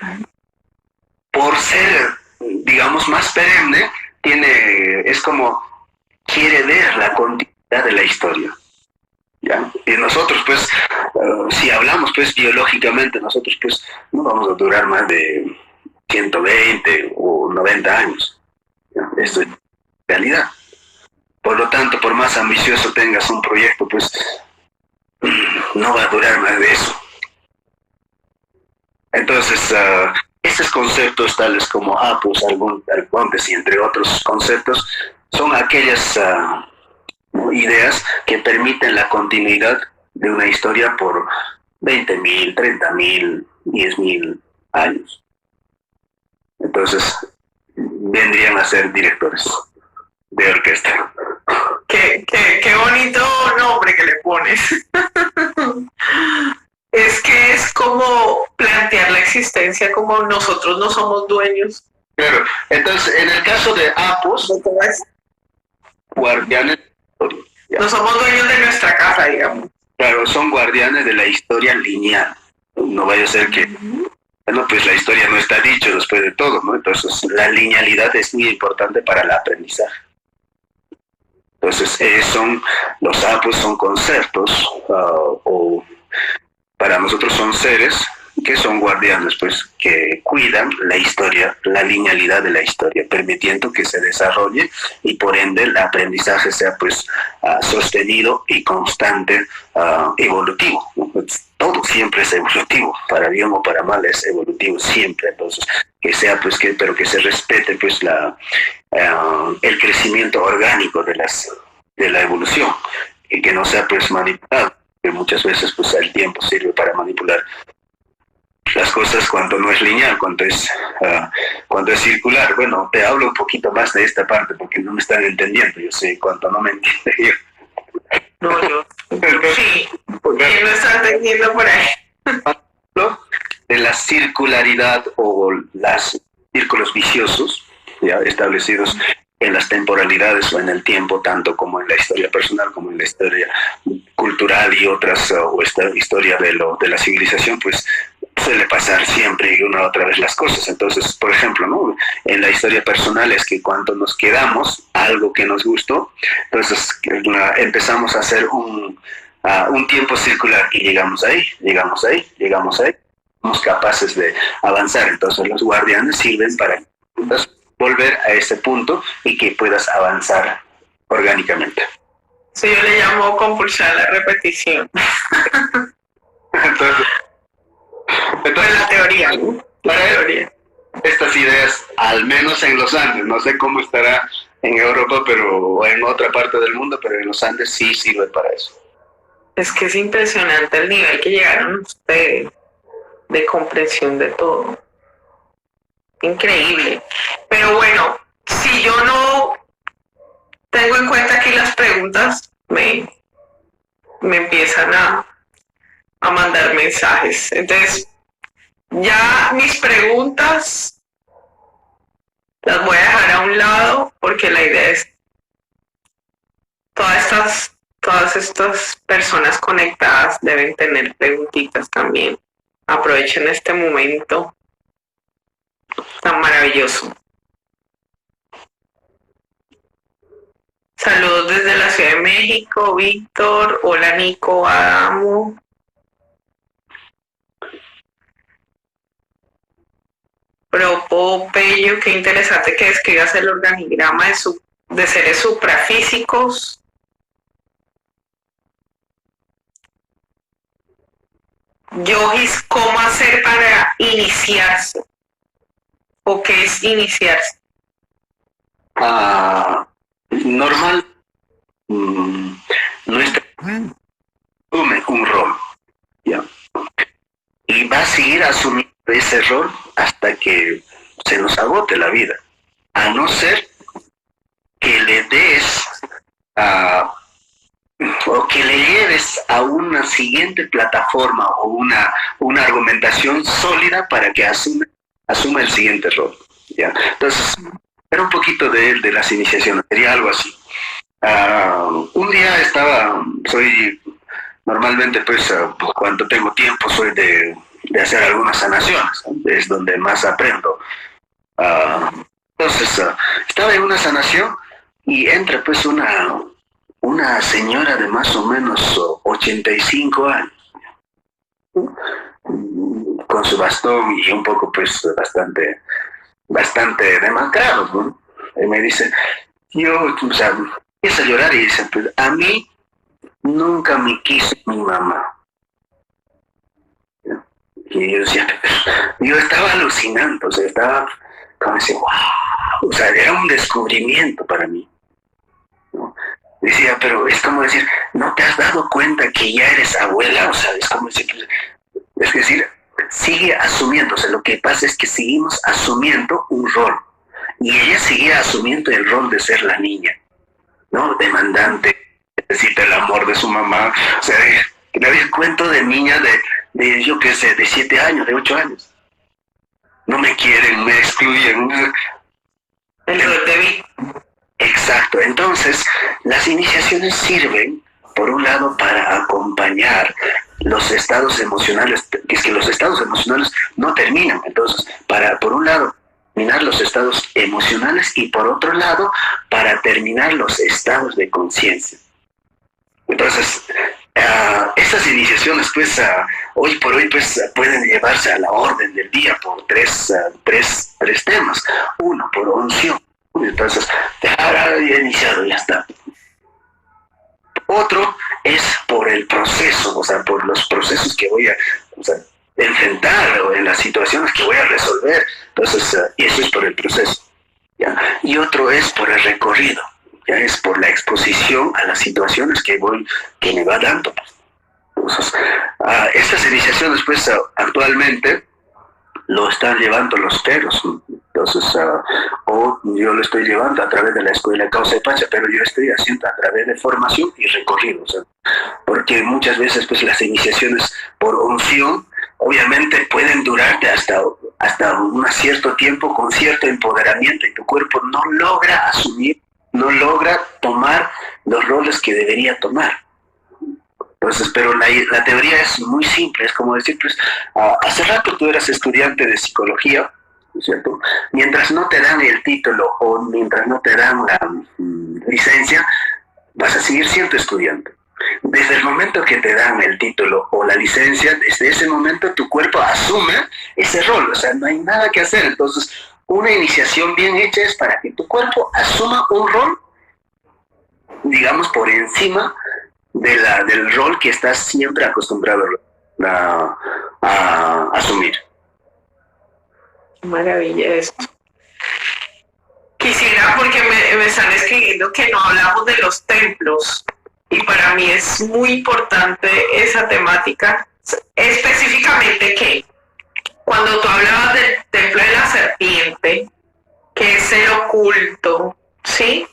por ser, digamos, más perenne, es como quiere ver la continuidad de la historia. ¿Ya? Y nosotros, pues, si hablamos, pues, biológicamente, nosotros, pues, no vamos a durar más de 120 o 90 años. ¿Ya? Esto es realidad. Por lo tanto, por más ambicioso tengas un proyecto, pues, no va a durar más de eso. Entonces, estos conceptos tales como apos, arcontes y entre otros conceptos son aquellas ideas que permiten la continuidad de una historia por 20.000, 30.000, 10.000 años. Entonces, vendrían a ser directores de orquesta. Qué bonito nombre que le pones. Es que es como plantear la existencia como nosotros no somos dueños. Claro, entonces en el caso de apos, guardianes, no somos dueños de nuestra casa, digamos. Claro, son guardianes de la historia lineal. No vaya a ser que, bueno, pues la historia no está dicho después de todo, ¿no? Entonces la linealidad es muy importante para el aprendizaje. Entonces los apos son conceptos o para nosotros son seres que son guardianes, pues, que cuidan la historia, la linealidad de la historia, permitiendo que se desarrolle y por ende el aprendizaje sea, pues, sostenido y constante, evolutivo. Todo siempre es evolutivo, para bien o para mal es evolutivo siempre. Entonces, que sea, pues, pero que se respete, pues, el crecimiento orgánico de la evolución y que no sea, pues, manipulado. Que muchas veces, pues, el tiempo sirve para manipular las cosas cuando no es lineal, cuando es circular. Bueno, te hablo un poquito más de esta parte porque no me están entendiendo. Yo sé cuando no me entienden. No, yo sí. ¿Quién lo está entendiendo por ahí? De la circularidad o los círculos viciosos ya establecidos en las temporalidades o en el tiempo, tanto como en la historia personal como en la historia cultural y otras, o esta historia de la civilización, pues suele pasar siempre y una otra vez las cosas. Entonces, por ejemplo, ¿no? En la historia personal es que cuando nos quedamos algo que nos gustó, entonces empezamos a hacer un tiempo circular y llegamos ahí, somos capaces de avanzar. Entonces los guardianes sirven para volver a ese punto y que puedas avanzar orgánicamente. Sí, yo le llamo compulsar la repetición. Entonces la teoría, ¿no? La teoría. Estas ideas, al menos en los Andes, no sé cómo estará en Europa o en otra parte del mundo, pero en los Andes sí sirve para eso. Es que es impresionante el nivel que llegaron ustedes de comprensión de todo. Increíble. Pero bueno, si yo no tengo en cuenta aquí las preguntas, me empiezan a mandar mensajes. Entonces, ya mis preguntas las voy a dejar a un lado porque la idea es todas estas personas conectadas deben tener preguntitas también. Aprovechen este momento tan maravilloso. Saludos desde la Ciudad de México, Víctor. Hola, Nico, Adamo. Pello, qué interesante que describas el organigrama de seres suprafísicos. Yogis, ¿cómo hacer para iniciarse? ¿O qué es iniciarse? Normal, nuestra asume un rol, ¿ya? Y va a seguir asumiendo ese rol hasta que se nos agote la vida, a no ser que le des o que le lleves a una siguiente plataforma o una argumentación sólida para que asuma el siguiente rol, ¿ya? Entonces, era un poquito de las iniciaciones, sería algo así. Un día normalmente pues cuando tengo tiempo soy de hacer algunas sanaciones, ¿no? Es donde más aprendo. Entonces, estaba en una sanación y entra pues una señora de más o menos 85 años, con su bastón y un poco pues bastante demacrado, ¿no? Y me dice, empieza a llorar y dice, pues a mí nunca me quiso mi mamá. Y yo decía, yo estaba alucinando, o sea, estaba como decir, wow, o sea, era un descubrimiento para mí, ¿no? Decía, pero es como decir, ¿no te has dado cuenta que ya eres abuela? O sea, es como decir, es decir, sigue asumiéndose. Lo que pasa es que seguimos asumiendo un rol. Y ella seguía asumiendo el rol de ser la niña, ¿no? Demandante, necesita el amor de su mamá. O sea, le había el cuento de niña de yo qué sé, de 7 años, de 8 años. No me quieren, me excluyen. El rol de vida. Exacto. Entonces, las iniciaciones sirven, por un lado, para acompañar los estados emocionales, que es que los estados emocionales no terminan. Entonces, por un lado, terminar los estados emocionales y por otro lado, para terminar los estados de conciencia. Entonces, estas iniciaciones, pues, hoy por hoy, pues, pueden llevarse a la orden del día por tres temas. Uno, por unción. Entonces, ya iniciado, ya está. Otro es por el proceso, o sea, por los procesos que voy a enfrentar o en las situaciones que voy a resolver. Entonces, eso es por el proceso, ¿ya? Y otro es por el recorrido, ya es por la exposición a las situaciones que me va dando. Entonces, estas iniciaciones, pues, actualmente lo están llevando los teros, Entonces, o yo lo estoy llevando a través de la escuela Causa de Pacha, pero yo estoy haciendo a través de formación y recorridos, porque muchas veces pues las iniciaciones por unción obviamente pueden durarte hasta un cierto tiempo con cierto empoderamiento y tu cuerpo no logra asumir, no logra tomar los roles que debería tomar. Entonces, pero la teoría es muy simple, es como decir, pues, hace rato tú eras estudiante de psicología, ¿no es cierto? Mientras no te dan el título o mientras no te dan la licencia, vas a seguir siendo estudiante. Desde el momento que te dan el título o la licencia, desde ese momento tu cuerpo asume ese rol, o sea, no hay nada que hacer. Entonces, una iniciación bien hecha es para que tu cuerpo asuma un rol, digamos, por encima del rol que estás siempre acostumbrado a asumir. Maravilla eso. Quisiera, porque me están escribiendo que no hablamos de los templos, y para mí es muy importante esa temática, específicamente que cuando tú hablabas del templo de la serpiente, que es el oculto, ¿sí?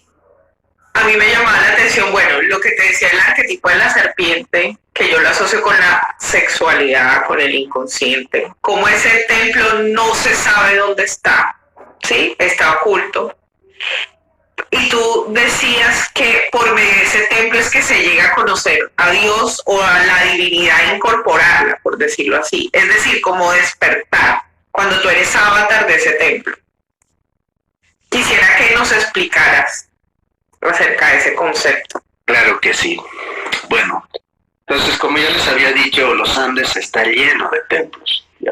A mí me llamaba la atención, bueno, lo que te decía el arquetipo de la serpiente, que yo lo asocio con la sexualidad, con el inconsciente, como ese templo no se sabe dónde está, ¿sí? Está oculto. Y tú decías que por medio de ese templo es que se llega a conocer a Dios o a la divinidad, incorporarla, por decirlo así. Es decir, como despertar, cuando tú eres avatar de ese templo. Quisiera que nos explicaras acerca de ese concepto. Claro que sí. Bueno, entonces, como ya les había dicho, los Andes está lleno de templos, ¿ya?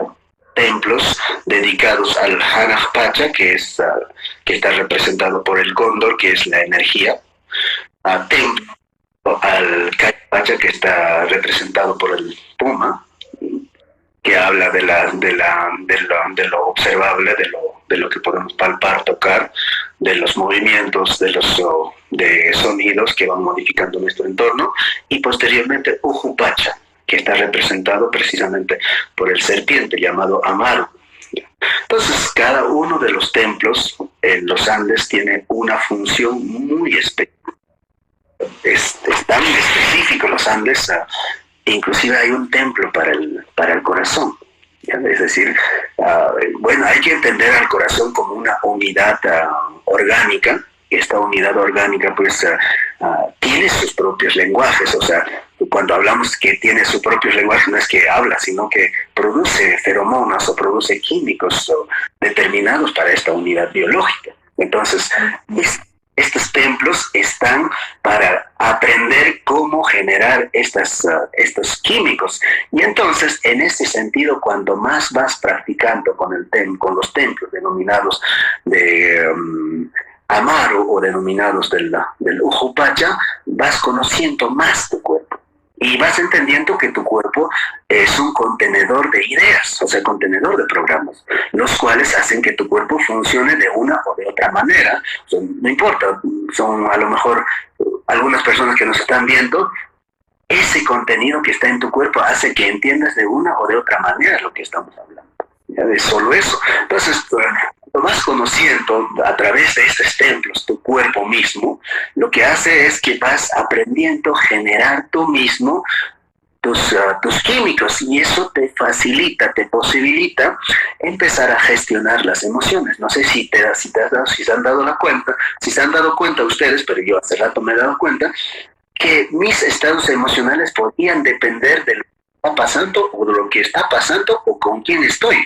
Templos dedicados al Hanaj Pacha, que está representado por el cóndor, que es la energía, a templo al Kaya Pacha, que está representado por el puma, que habla de lo observable, de lo que podemos palpar, tocar, de los movimientos, de sonidos que van modificando nuestro entorno, y posteriormente Ujupacha, que está representado precisamente por el serpiente llamado Amaru. Entonces, cada uno de los templos en los Andes tiene una función muy específica. Es tan específico los Andes, inclusive hay un templo para el corazón. Es decir, bueno, hay que entender al corazón como una unidad orgánica. Esta unidad orgánica pues tiene sus propios lenguajes, o sea, cuando hablamos que tiene sus propios lenguajes no es que habla, sino que produce feromonas o produce químicos determinados para esta unidad biológica. Entonces, estos templos están para aprender cómo generar estos químicos. Y entonces, en ese sentido, cuando más vas practicando con los templos denominados de Amaru o denominados del Ujupacha, vas conociendo más tu cuerpo. Y vas entendiendo que tu cuerpo es un contenedor de ideas, o sea, contenedor de programas, los cuales hacen que tu cuerpo funcione de una o de otra manera. O sea, no importa, son a lo mejor algunas personas que nos están viendo, ese contenido que está en tu cuerpo hace que entiendas de una o de otra manera lo que estamos hablando. Ya es solo eso. Entonces, lo vas conociendo a través de estos templos, tu cuerpo mismo, lo que hace es que vas aprendiendo a generar tú mismo tus químicos, y eso te facilita, te posibilita empezar a gestionar las emociones. No sé si se han dado cuenta ustedes, pero yo hace rato me he dado cuenta que mis estados emocionales podían depender de lo que está pasando o de lo que está pasando o con quién estoy.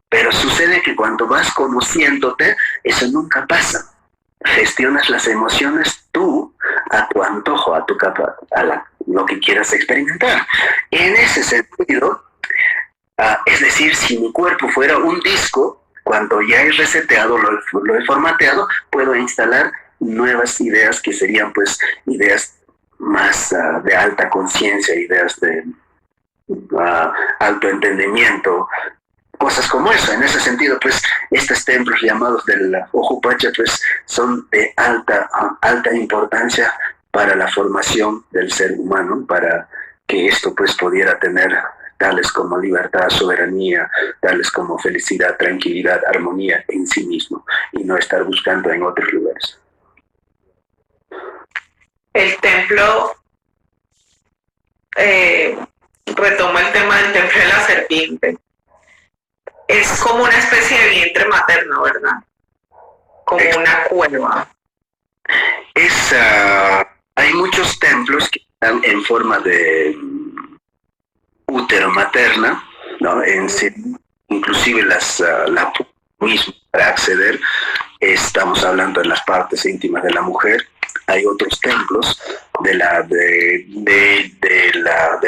Pero sucede que cuando vas conociéndote, eso nunca pasa. Gestionas las emociones tú a tu antojo, a tu capa, lo que quieras experimentar. En ese sentido, es decir, si mi cuerpo fuera un disco, cuando ya he reseteado, lo he formateado, puedo instalar nuevas ideas que serían pues ideas más de alta conciencia, ideas de alto entendimiento, cosas como eso. En ese sentido, pues, estos templos llamados del Ujupacha, pues, son de alta importancia para la formación del ser humano, para que esto, pues, pudiera tener tales como libertad, soberanía, tales como felicidad, tranquilidad, armonía en sí mismo, y no estar buscando en otros lugares. El templo, retoma el tema del templo de la serpiente. Es como una especie de vientre materno, ¿verdad? Como una cueva. Hay muchos templos que están en forma de útero materna, ¿no? Inclusive la misma para acceder, estamos hablando en las partes íntimas de la mujer. Hay otros templos del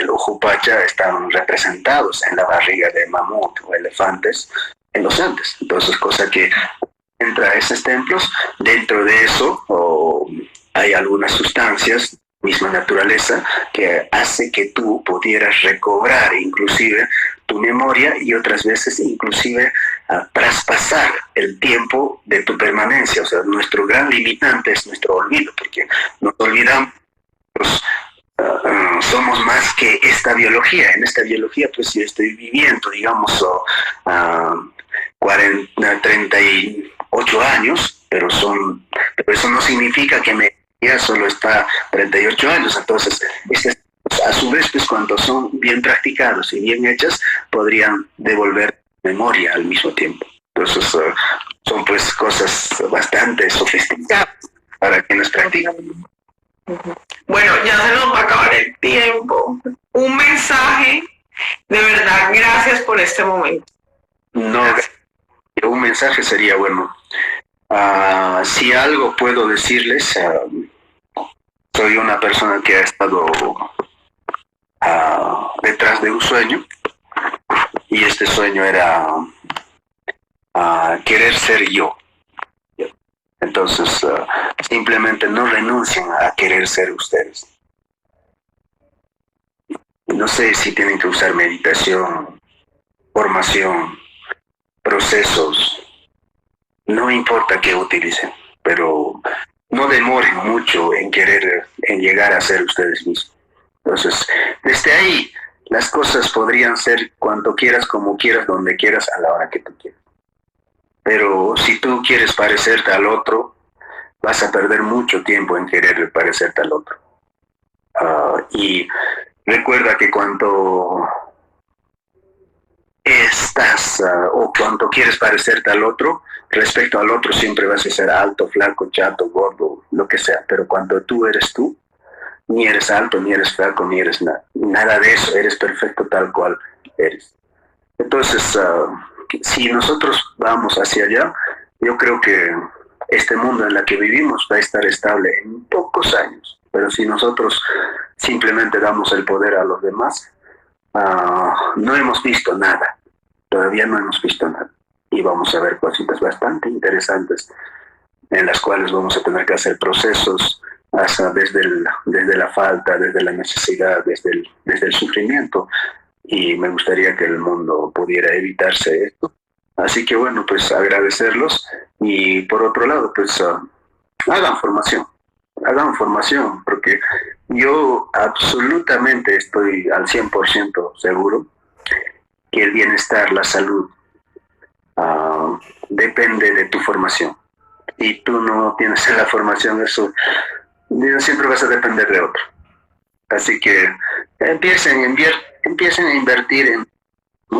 Ojupacha, están representados en la barriga de mamut o elefantes en los Andes. Entonces, cosa que entra a esos templos, dentro de eso hay algunas sustancias, misma naturaleza, que hace que tú pudieras recobrar inclusive tu memoria y otras veces inclusive traspasar el tiempo de tu permanencia. O sea, nuestro gran limitante es nuestro olvido, porque nos olvidamos, somos más que esta biología. En esta biología, pues yo estoy viviendo, digamos, 38 años, pero eso no significa que me solo está 38 años. Entonces, a su vez, pues cuando son bien practicados y bien hechas, podrían devolver memoria al mismo tiempo. Entonces, son pues cosas bastante sofisticadas para quienes practican. Bueno, ya se nos va a acabar el tiempo. Un mensaje, de verdad, gracias por este momento. No, un mensaje sería, bueno, si algo puedo decirles, soy una persona que ha estado detrás de un sueño, y este sueño era querer ser yo. Entonces, simplemente no renuncien a querer ser ustedes. No sé si tienen que usar meditación, formación, procesos, no importa qué utilicen, pero no demoren mucho en llegar a ser ustedes mismos. Entonces, desde ahí, las cosas podrían ser cuando quieras, como quieras, donde quieras, a la hora que tú quieras. Pero si tú quieres parecerte al otro, vas a perder mucho tiempo en querer parecerte al otro. Y recuerda que cuando estás o cuando quieres parecerte al otro, respecto al otro siempre vas a ser alto, flaco, chato, gordo, lo que sea. Pero cuando tú eres tú, ni eres alto, ni eres flaco, ni eres nada de eso. Eres perfecto tal cual eres. Entonces, si nosotros vamos hacia allá, yo creo que este mundo en el que vivimos va a estar estable en pocos años. Pero si nosotros simplemente damos el poder a los demás, no hemos visto nada. Todavía no hemos visto nada. Y vamos a ver cositas bastante interesantes en las cuales vamos a tener que hacer procesos hasta desde la falta, desde la necesidad, desde el sufrimiento. Y me gustaría que el mundo pudiera evitarse esto. Así que bueno, pues agradecerlos, y por otro lado, pues hagan formación, porque yo absolutamente estoy al 100% seguro que el bienestar, la salud, depende de tu formación. Y tú no tienes la formación, eso siempre vas a depender de otro. Así que empiecen a invertir en